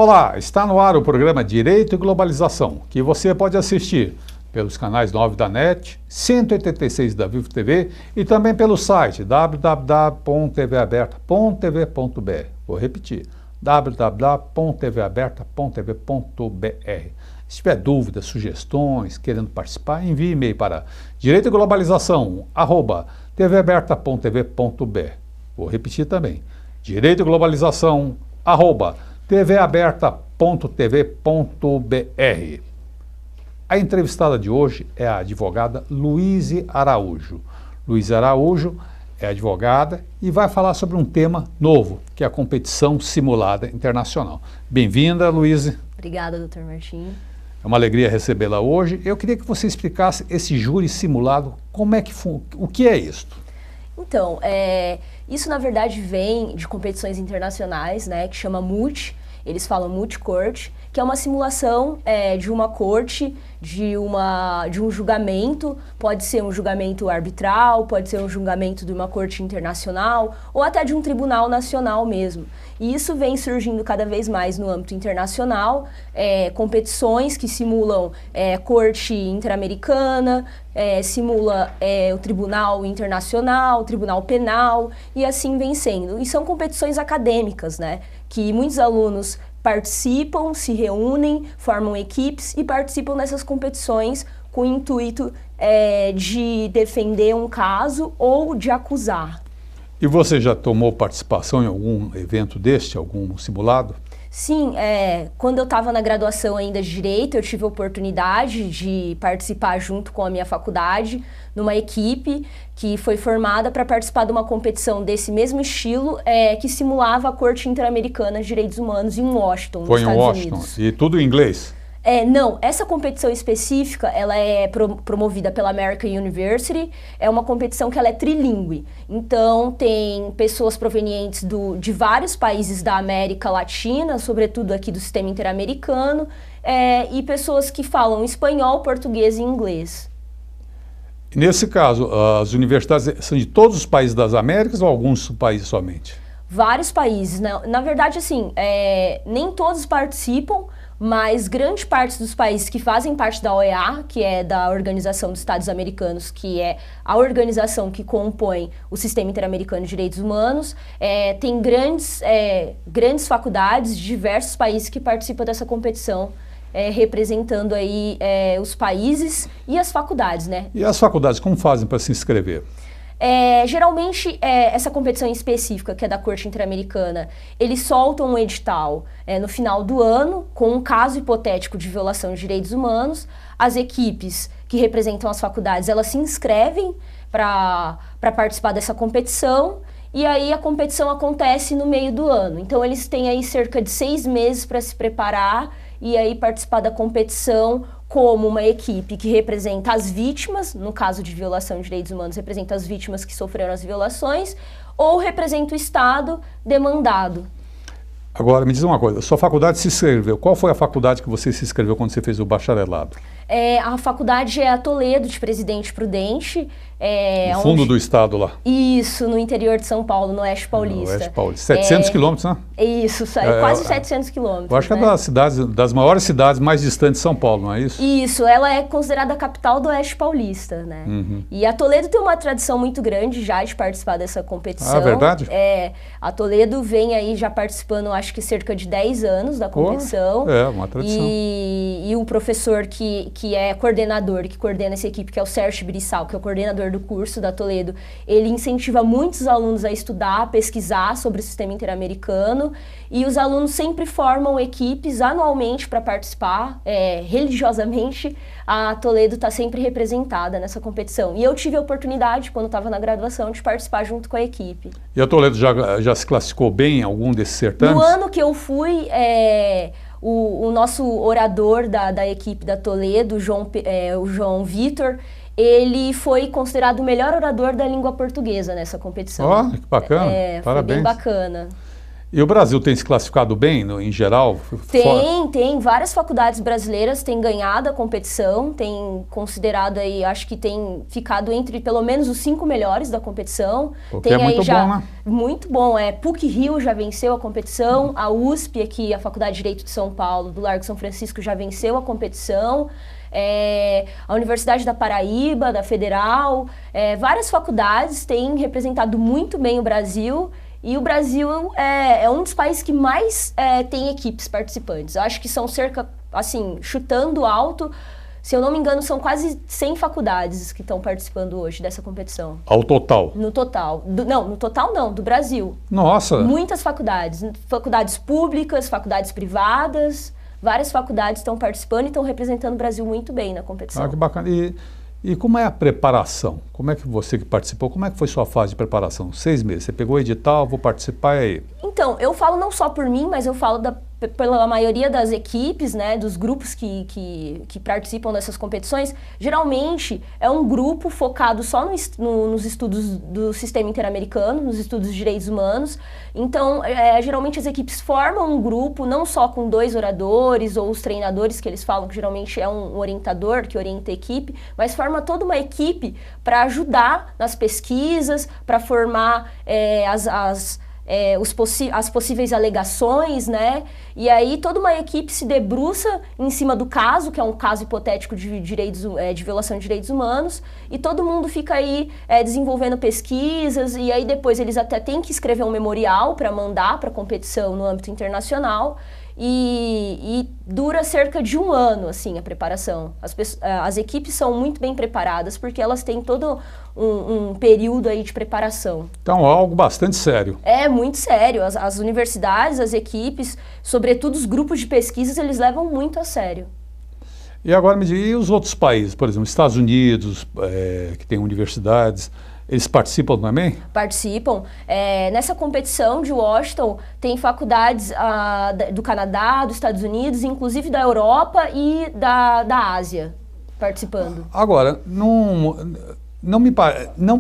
Olá, está no ar o programa Direito e Globalização, que você pode assistir pelos canais 9 da NET, 186 da Vivo TV e também pelo site www.tvaberta.tv.br. Vou repetir, www.tvaberta.tv.br. Se tiver dúvidas, sugestões, querendo participar, envie e-mail para direitoglobalização@tvaberta.tv.br. Vou repetir também, direitoglobalização@tvaberta.tv.br. A entrevistada de hoje é a advogada Luíse Araújo. Luíse Araújo é advogada e vai falar sobre um tema novo, que é a competição simulada internacional. Bem-vinda, Luíse. Obrigada, doutor Martim. É uma alegria recebê-la hoje. Eu queria que você explicasse esse júri simulado, o que é isto? Então, isso na verdade vem de competições internacionais, né, que chama MUT, eles falam multi-court, que é uma simulação de uma corte, de um julgamento, pode ser um julgamento arbitral, pode ser um julgamento de uma corte internacional ou até de um tribunal nacional mesmo. E isso vem surgindo cada vez mais no âmbito internacional, competições que simulam corte interamericana, simula o tribunal internacional, o tribunal penal, e assim vem sendo. E são competições acadêmicas, né, que muitos alunos participam, se reúnem, formam equipes e participam dessas competições com o intuito de defender um caso ou de acusar. E você já tomou participação em algum evento deste, algum simulado? Sim, quando eu estava na graduação ainda de Direito, eu tive a oportunidade de participar junto com a minha faculdade, numa equipe que foi formada para participar de uma competição desse mesmo estilo, que simulava a Corte Interamericana de Direitos Humanos em Washington, nos Estados Unidos. Foi em Washington, e tudo em inglês? Não, essa competição específica, ela é promovida pela American University, é uma competição que ela é trilingüe, então tem pessoas provenientes de vários países da América Latina, sobretudo aqui do sistema interamericano, e pessoas que falam espanhol, português e inglês. Nesse caso, as universidades são de todos os países das Américas ou alguns países somente? Vários países, na verdade assim, nem todos participam, mas grande parte dos países que fazem parte da OEA, que é da Organização dos Estados Americanos, que é a organização que compõe o Sistema Interamericano de Direitos Humanos, tem grandes faculdades de diversos países que participam dessa competição, representando aí os países e as faculdades, né? E as faculdades, como fazem para se inscrever? Geralmente, essa competição específica, que é da Corte Interamericana, eles soltam um edital no final do ano, com um caso hipotético de violação de direitos humanos. As equipes que representam as faculdades, elas se inscrevem para participar dessa competição, e aí a competição acontece no meio do ano. Então, eles têm aí cerca de 6 meses para se preparar e aí participar da competição como uma equipe que representa as vítimas, no caso de violação de direitos humanos, representa as vítimas que sofreram as violações, ou representa o Estado demandado. Agora, me diz uma coisa, sua faculdade se inscreveu, qual foi a faculdade que você se inscreveu quando você fez o bacharelado? A faculdade é a Toledo, de Presidente Prudente. No fundo do estado lá. Isso, no interior de São Paulo, no Oeste Paulista. No Oeste Paulista. 700 quilômetros, né? Isso, quase 700 quilômetros. Eu acho que é das maiores cidades mais distantes de São Paulo, não é isso? Isso, ela é considerada a capital do Oeste Paulista, né? Uhum. E a Toledo tem uma tradição muito grande já de participar dessa competição. Ah, verdade? A Toledo vem aí já participando, acho que cerca de 10 anos da competição. Uma tradição. E o professor que é coordenador, que coordena essa equipe, que é o Sérgio Birissal, que é o coordenador do curso da Toledo, ele incentiva muitos alunos a estudar, a pesquisar sobre o sistema interamericano, e os alunos sempre formam equipes anualmente para participar, religiosamente. A Toledo está sempre representada nessa competição. E eu tive a oportunidade, quando estava na graduação, de participar junto com a equipe. E a Toledo já se classificou bem em algum desses certames? No ano que eu fui, o nosso orador da equipe da Toledo, o João Vitor, ele foi considerado o melhor orador da língua portuguesa nessa competição. Ó, que bacana, parabéns. Foi bem bacana. E o Brasil tem se classificado bem, em geral? Tem. Várias faculdades brasileiras têm ganhado a competição, tem considerado aí, acho que tem ficado entre pelo menos os 5 melhores da competição. Porque tem é muito aí já, bom, né? Muito bom. PUC-Rio já venceu a competição, a USP aqui, a Faculdade de Direito de São Paulo, do Largo São Francisco, já venceu a competição. A Universidade da Paraíba, da Federal, várias faculdades têm representado muito bem o Brasil. E o Brasil é um dos países que mais tem equipes participantes. Eu acho que são cerca, assim, chutando alto, se eu não me engano, são quase 100 faculdades que estão participando hoje dessa competição. Ao total? No total. No total não, do Brasil. Nossa! Muitas faculdades. Faculdades públicas, faculdades privadas, várias faculdades estão participando e estão representando o Brasil muito bem na competição. Ah, que bacana. E como é a preparação? Como é que você que participou, como é que foi sua fase de preparação? 6 meses, você pegou o edital, vou participar, e aí? Então, eu falo não só por mim, mas eu falo pela maioria das equipes, né, dos grupos que participam dessas competições. Geralmente é um grupo focado só nos estudos do sistema interamericano, nos estudos de direitos humanos. Então, geralmente as equipes formam um grupo, não só com 2 oradores ou os treinadores, que eles falam que geralmente é um orientador que orienta a equipe, mas forma toda uma equipe para ajudar nas pesquisas, para formar as possíveis alegações, né? E aí toda uma equipe se debruça em cima do caso, que é um caso hipotético de violação de direitos humanos, e todo mundo fica aí desenvolvendo pesquisas, e aí depois eles até têm que escrever um memorial para mandar para competição no âmbito internacional, e dura cerca de 1 ano, assim, a preparação. As equipes são muito bem preparadas, porque elas têm todo um período aí de preparação. Então, algo bastante sério. É muito sério. As universidades, as equipes, sobretudo os grupos de pesquisas, eles levam muito a sério. E agora me diga, e os outros países, por exemplo, Estados Unidos, que tem universidades, eles participam também? Participam. Nessa competição de Washington, tem faculdades do Canadá, dos Estados Unidos, inclusive da Europa e da Ásia participando. Agora, não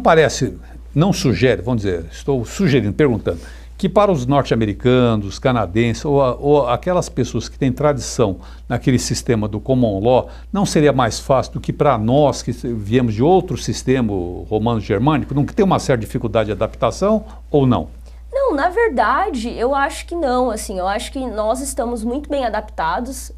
parece, não sugere, vamos dizer, estou sugerindo, perguntando, que para os norte-americanos, os canadenses ou aquelas pessoas que têm tradição naquele sistema do common law, não seria mais fácil do que para nós que viemos de outro sistema romano-germânico, não tem uma certa dificuldade de adaptação ou não? Não, na verdade, eu acho que não. Assim, eu acho que nós estamos muito bem adaptados.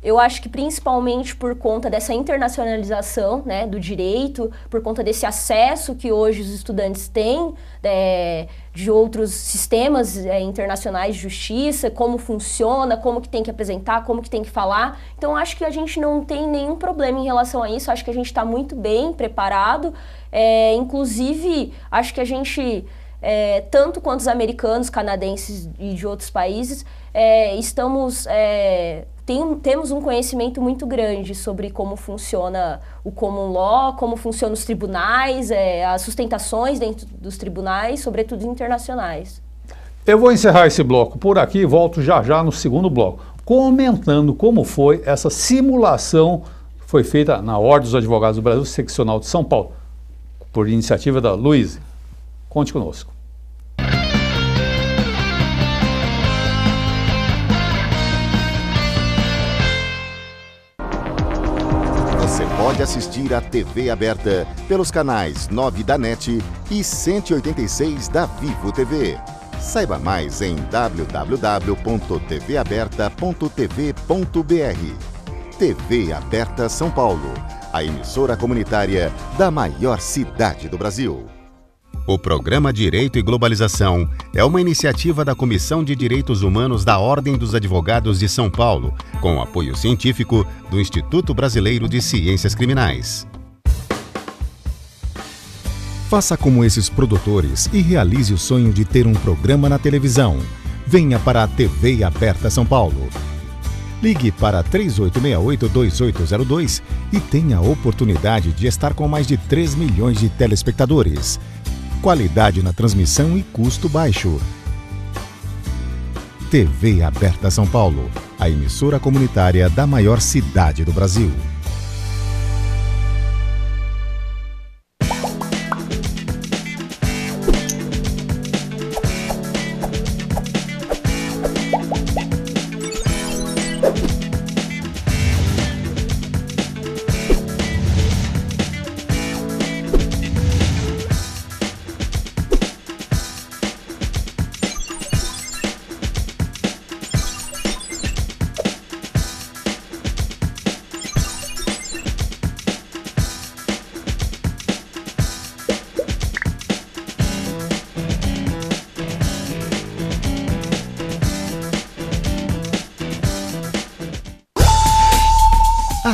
Eu acho que principalmente por conta dessa internacionalização, né, do direito, por conta desse acesso que hoje os estudantes têm de outros sistemas internacionais de justiça, como funciona, como que tem que apresentar, como que tem que falar. Então, acho que a gente não tem nenhum problema em relação a isso, acho que a gente está muito bem preparado. Inclusive, acho que a gente, tanto quanto os americanos, canadenses e de outros países, temos um conhecimento muito grande sobre como funciona o common law, como funcionam os tribunais, as sustentações dentro dos tribunais, sobretudo internacionais. Eu vou encerrar esse bloco por aqui e volto já no segundo bloco, comentando como foi essa simulação que foi feita na Ordem dos Advogados do Brasil, seccional de São Paulo, por iniciativa da Luísa. Conte conosco. Você pode assistir a TV aberta pelos canais 9 da NET e 186 da Vivo TV. Saiba mais em www.tvaberta.tv.br. TV Aberta São Paulo, a emissora comunitária da maior cidade do Brasil. O programa Direito e Globalização é uma iniciativa da Comissão de Direitos Humanos da Ordem dos Advogados de São Paulo, com apoio científico do Instituto Brasileiro de Ciências Criminais. Faça como esses produtores e realize o sonho de ter um programa na televisão. Venha para a TV Aberta São Paulo. Ligue para 3868-2802 e tenha a oportunidade de estar com mais de 3 milhões de telespectadores. Qualidade na transmissão e custo baixo. TV Aberta São Paulo, a emissora comunitária da maior cidade do Brasil.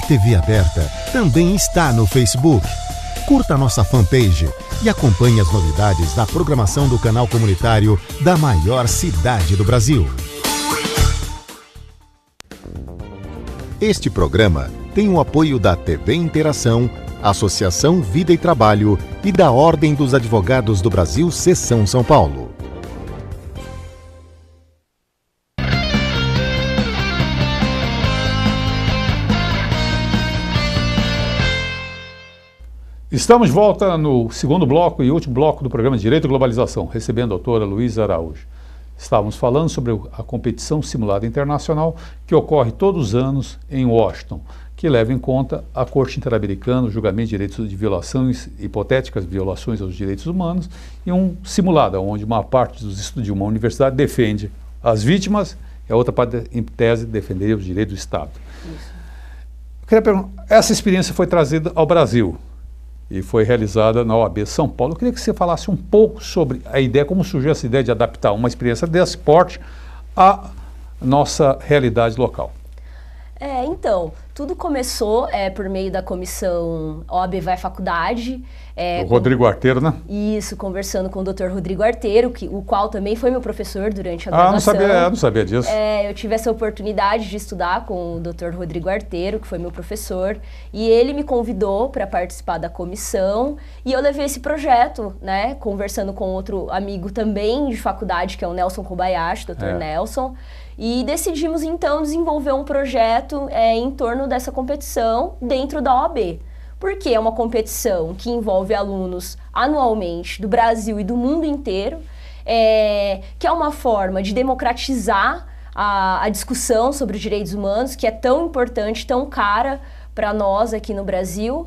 TV Aberta também está no Facebook. Curta nossa fanpage e acompanhe as novidades da programação do canal comunitário da maior cidade do Brasil. Este programa tem o apoio da TV Interação, Associação Vida e Trabalho e da Ordem dos Advogados do Brasil, Seção São Paulo. Estamos de volta no segundo bloco e último bloco do programa Direito e Globalização, recebendo a doutora Luísa Araújo. Estávamos falando sobre a competição simulada internacional que ocorre todos os anos em Washington, que leva em conta a Corte Interamericana, o julgamento de direitos de violações, hipotéticas violações aos direitos humanos, e um simulado, onde uma parte dos estudos de uma universidade defende as vítimas e a outra parte, em tese, defender os direitos do Estado. Isso. Eu queria perguntar, essa experiência foi trazida ao Brasil e foi realizada na OAB São Paulo. Eu queria que você falasse um pouco sobre a ideia, como surgiu essa ideia de adaptar uma experiência desse porte à nossa realidade local. Então, tudo começou por meio da comissão OAB Vai Faculdade. O Rodrigo Arteiro, né? Isso, conversando com o Dr. Rodrigo Arteiro, o qual também foi meu professor durante a graduação. Não sabia disso. Eu tive essa oportunidade de estudar com o Dr. Rodrigo Arteiro, que foi meu professor, e ele me convidou para participar da comissão, e eu levei esse projeto, né, conversando com outro amigo também de faculdade, que é o Nelson Kobayashi, Dr. Nelson, e decidimos então desenvolver um projeto em torno dessa competição dentro da OAB. Porque é uma competição que envolve alunos anualmente do Brasil e do mundo inteiro, que é uma forma de democratizar a discussão sobre os direitos humanos, que é tão importante, tão cara para nós aqui no Brasil.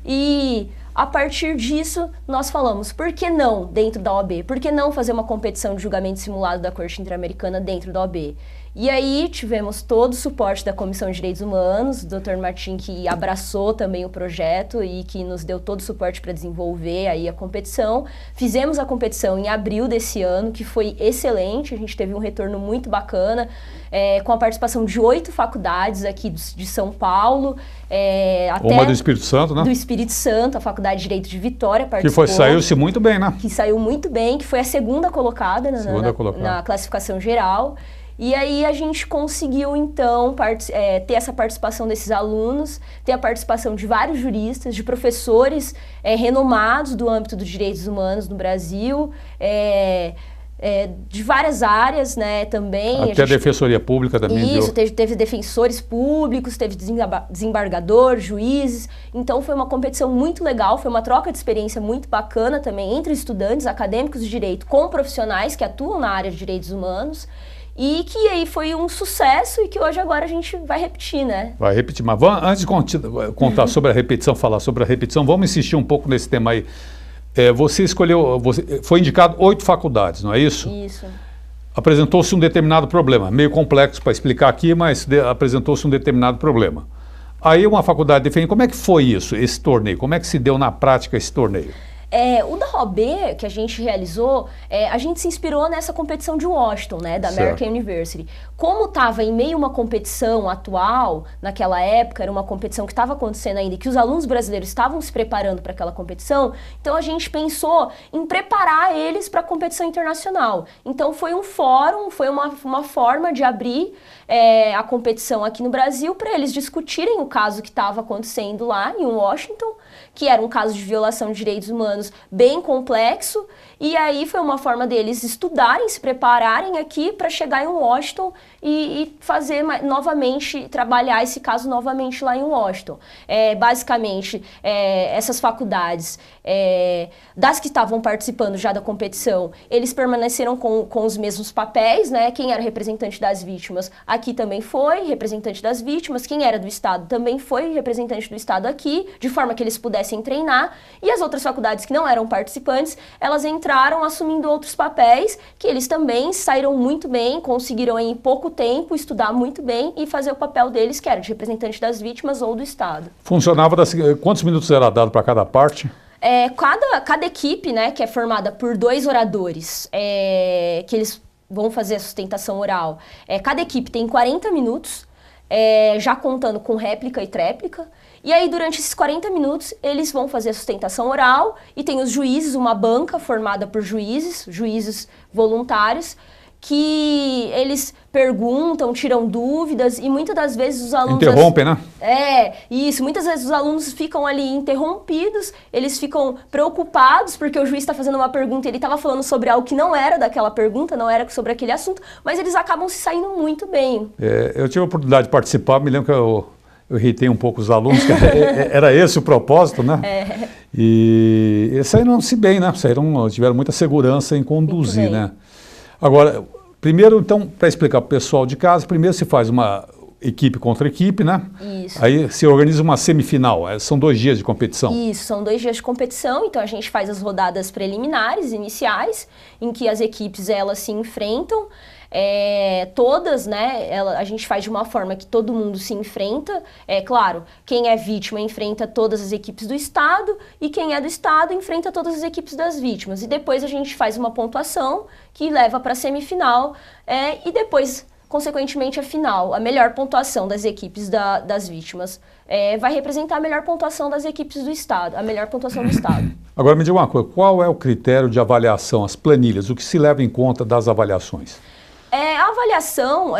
E a partir disso, nós falamos, por que não dentro da OAB? Por que não fazer uma competição de julgamento simulado da Corte Interamericana dentro da OAB? E aí tivemos todo o suporte da Comissão de Direitos Humanos, o Dr. Martim, que abraçou também o projeto e que nos deu todo o suporte para desenvolver aí a competição. Fizemos a competição em abril desse ano, que foi excelente, a gente teve um retorno muito bacana, com a participação de 8 faculdades aqui de São Paulo. Até uma do Espírito Santo, né? Do Espírito Santo, a Faculdade de Direito de Vitória participou. Que saiu-se muito bem, né? Que saiu muito bem, que foi a segunda colocada na classificação geral. E aí a gente conseguiu, então, ter essa participação desses alunos, ter a participação de vários juristas, de professores renomados do âmbito dos direitos humanos no Brasil, de várias áreas, né, também. Até a Defensoria Pública também. Isso, teve defensores públicos, teve desembargador, juízes. Então foi uma competição muito legal, foi uma troca de experiência muito bacana também entre estudantes, acadêmicos de direito com profissionais que atuam na área de direitos humanos. E que aí foi um sucesso e que hoje agora a gente vai repetir, né? Vai repetir, mas antes de contar sobre a repetição, falar sobre a repetição, vamos insistir um pouco nesse tema aí. Você foi indicado 8 faculdades, não é isso? Isso. Apresentou-se um determinado problema, meio complexo para explicar aqui, mas apresentou-se um determinado problema. Aí uma faculdade defende, como é que foi isso, esse torneio? Como é que se deu na prática esse torneio? O da OAB que a gente realizou, a gente se inspirou nessa competição de Washington, né, da American University. Como estava em meio a uma competição atual, naquela época, era uma competição que estava acontecendo ainda, e que os alunos brasileiros estavam se preparando para aquela competição, então a gente pensou em preparar eles para a competição internacional. Então foi um fórum, foi uma forma de abrir a competição aqui no Brasil para eles discutirem o caso que estava acontecendo lá em Washington, que era um caso de violação de direitos humanos bem complexo, e aí foi uma forma deles estudarem, se prepararem aqui para chegar em Washington e fazer novamente, trabalhar esse caso novamente lá em Washington. Basicamente, essas faculdades, das que estavam participando já da competição, eles permaneceram com os mesmos papéis, né? Quem era representante das vítimas aqui também foi representante das vítimas, quem era do Estado também foi representante do Estado aqui, de forma que eles pudessem treinar, e as outras faculdades que não eram participantes, elas entraram assumindo outros papéis, que eles também saíram muito bem, conseguiram em pouco tempo estudar muito bem e fazer o papel deles, que era de representante das vítimas ou do Estado. Funcionava quantos minutos era dado para cada parte? Cada equipe, né, que é formada por 2 oradores, que eles vão fazer a sustentação oral, cada equipe tem 40 minutos, já contando com réplica e tréplica. E aí, durante esses 40 minutos, eles vão fazer a sustentação oral e tem os juízes, uma banca formada por juízes voluntários, que eles perguntam, tiram dúvidas e muitas das vezes os alunos... Interrompem, né? Isso. Muitas vezes os alunos ficam ali interrompidos, eles ficam preocupados porque o juiz está fazendo uma pergunta e ele estava falando sobre algo que não era daquela pergunta, não era sobre aquele assunto, mas eles acabam se saindo muito bem. Eu tive a oportunidade de participar, me lembro que eu irritei um pouco os alunos, que era esse o propósito, né? E eles saíram-se bem, né? Tiveram muita segurança em conduzir, né? Agora, primeiro, então, para explicar para o pessoal de casa, primeiro se faz uma equipe contra equipe, né? Isso. Aí se organiza uma semifinal, são 2 dias de competição. Isso, são 2 dias de competição, então a gente faz as rodadas preliminares, iniciais, em que as equipes, elas se enfrentam. Todas, né, a gente faz de uma forma que todo mundo se enfrenta. Claro, quem é vítima enfrenta todas as equipes do Estado e quem é do Estado enfrenta todas as equipes das vítimas. E depois a gente faz uma pontuação que leva para a semifinal e depois, consequentemente, a final. A melhor pontuação das equipes das vítimas vai representar a melhor pontuação das equipes do Estado, a melhor pontuação do Estado. Agora me diga uma coisa, qual é o critério de avaliação, as planilhas, o que se leva em conta das avaliações? A avaliação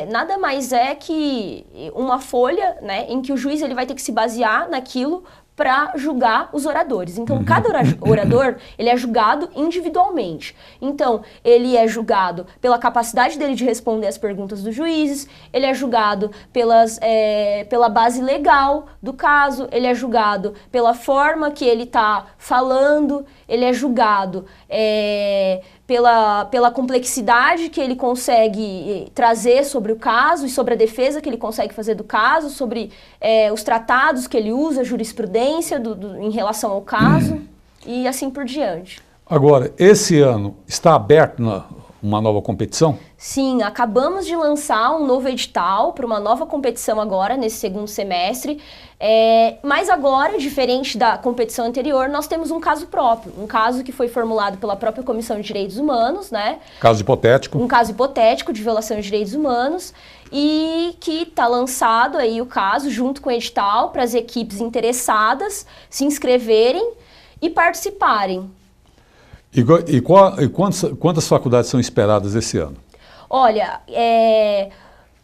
nada mais é que uma folha, né, em que o juiz ele vai ter que se basear naquilo para julgar os oradores. Então, cada orador ele é julgado individualmente. Então, ele é julgado pela capacidade dele de responder as perguntas dos juízes, ele é julgado pela base legal do caso, ele é julgado pela forma que ele está falando, ele é julgado pela complexidade que ele consegue trazer sobre o caso e sobre a defesa que ele consegue fazer do caso, sobre os tratados que ele usa, a jurisprudência em relação ao caso e assim por diante. Agora, esse ano está aberto uma nova competição? Sim, acabamos de lançar um novo edital para uma nova competição agora, nesse segundo semestre. Mas agora, diferente da competição anterior, nós temos um caso próprio. Um caso que foi formulado pela própria Comissão de Direitos Humanos, né? Caso hipotético. Um caso hipotético de violação de direitos humanos. E que está lançado aí o caso junto com o edital para as equipes interessadas se inscreverem e participarem. E quantas faculdades são esperadas esse ano? Olha,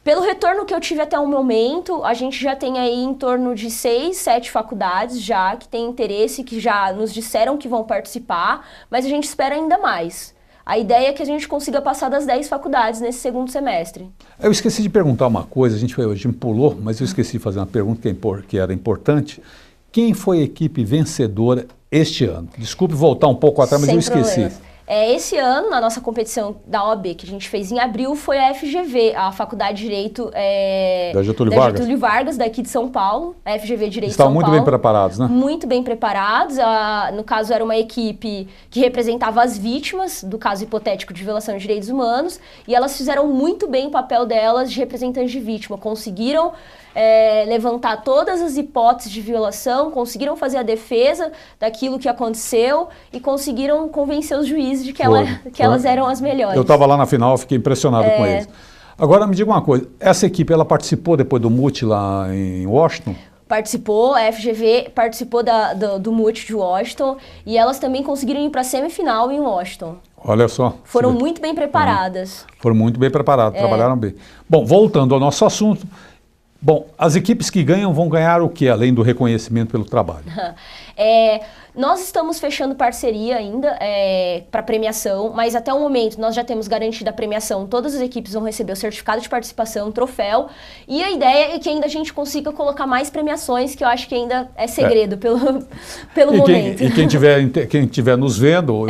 pelo retorno que eu tive até o momento, a gente já tem aí em torno de 6, 7 faculdades já que têm interesse, que já nos disseram que vão participar, mas a gente espera ainda mais. A ideia é que a gente consiga passar das 10 faculdades nesse segundo semestre. Eu esqueci de perguntar uma coisa, a gente pulou, mas eu esqueci de fazer uma pergunta que era importante. Quem foi a equipe vencedora este ano? Desculpe voltar um pouco atrás, mas eu esqueci. Problemas. Esse ano, na nossa competição da OAB, que a gente fez em abril, foi a FGV, a Faculdade de Direito da Getúlio Vargas, daqui de São Paulo, a FGV Direito Estavam São Paulo. Muito bem preparados, né? Muito bem preparados. No caso, era uma equipe que representava as vítimas do caso hipotético de violação de direitos humanos, e elas fizeram muito bem o papel delas de representantes de vítima. Conseguiram levantar todas as hipóteses de violação, conseguiram fazer a defesa daquilo que aconteceu e conseguiram convencer os juízes de que elas eram as melhores. Eu estava lá na final, fiquei impressionado com eles. Agora me diga uma coisa, essa equipe ela participou depois do MUT lá em Washington? Participou, a FGV participou do MUT de Washington e elas também conseguiram ir para a semifinal em Washington. Olha só. Foram muito bem preparadas. Foram muito bem preparadas, trabalharam bem. Bom, voltando ao nosso assunto, as equipes que ganham vão ganhar o que, além do reconhecimento pelo trabalho? Nós estamos fechando parceria ainda para premiação, mas até o momento nós já temos garantida a premiação. Todas as equipes vão receber o certificado de participação, troféu, e a ideia é que ainda a gente consiga colocar mais premiações, que eu acho que ainda é segredo pelo momento. Quem estiver nos vendo ou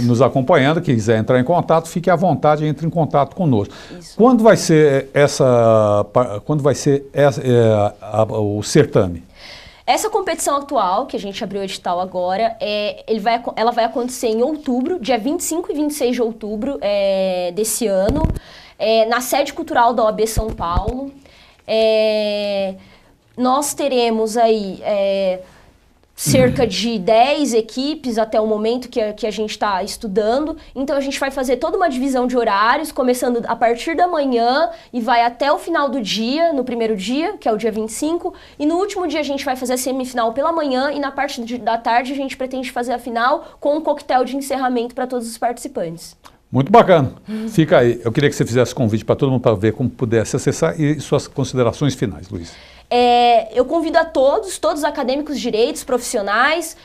nos acompanhando, que quiser entrar em contato, fique à vontade e entre em contato conosco. Isso. Quando vai ser o certame? Essa competição atual, que a gente abriu o edital agora, ela vai acontecer em outubro, dia 25 e 26 de outubro desse ano, na sede cultural da OAB São Paulo. Nós teremos aí cerca de 10 equipes até o momento que a gente está estudando. Então a gente vai fazer toda uma divisão de horários, começando a partir da manhã e vai até o final do dia, no primeiro dia, que é o dia 25. E no último dia a gente vai fazer a semifinal pela manhã e na parte da tarde a gente pretende fazer a final com um coquetel de encerramento para todos os participantes. Muito bacana. Fica aí. Eu queria que você fizesse convite para todo mundo para ver como pudesse acessar e suas considerações finais, Luiz. Eu convido a todos os acadêmicos de direitos, profissionais,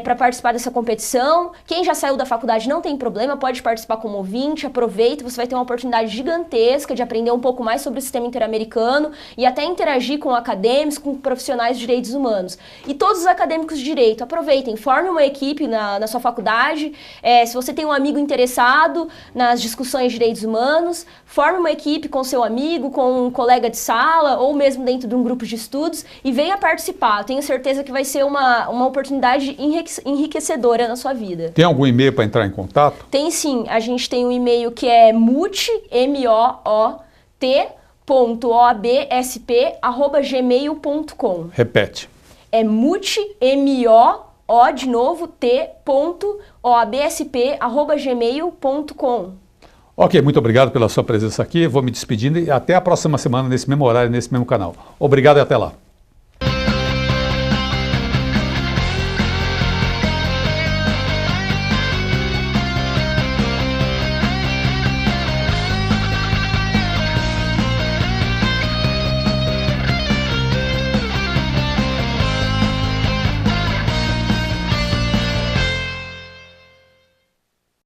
para participar dessa competição. Quem já saiu da faculdade não tem problema, pode participar como ouvinte, aproveita, você vai ter uma oportunidade gigantesca de aprender um pouco mais sobre o sistema interamericano e até interagir com acadêmicos, com profissionais de direitos humanos. E todos os acadêmicos de direito, aproveitem, forme uma equipe na sua faculdade, se você tem um amigo interessado nas discussões de direitos humanos, forme uma equipe com seu amigo, com um colega de sala ou mesmo dentro de um grupo de estudos e venha participar. Tenho certeza que vai ser uma oportunidade enriquecedora na sua vida. Tem algum e-mail para entrar em contato? Tem sim. A gente tem um e-mail que é moot.obsp@gmail.com. Repete. É moot.obsp@gmail.com. Ok, muito obrigado pela sua presença aqui. Vou me despedindo e até a próxima semana nesse mesmo horário, nesse mesmo canal. Obrigado e até lá.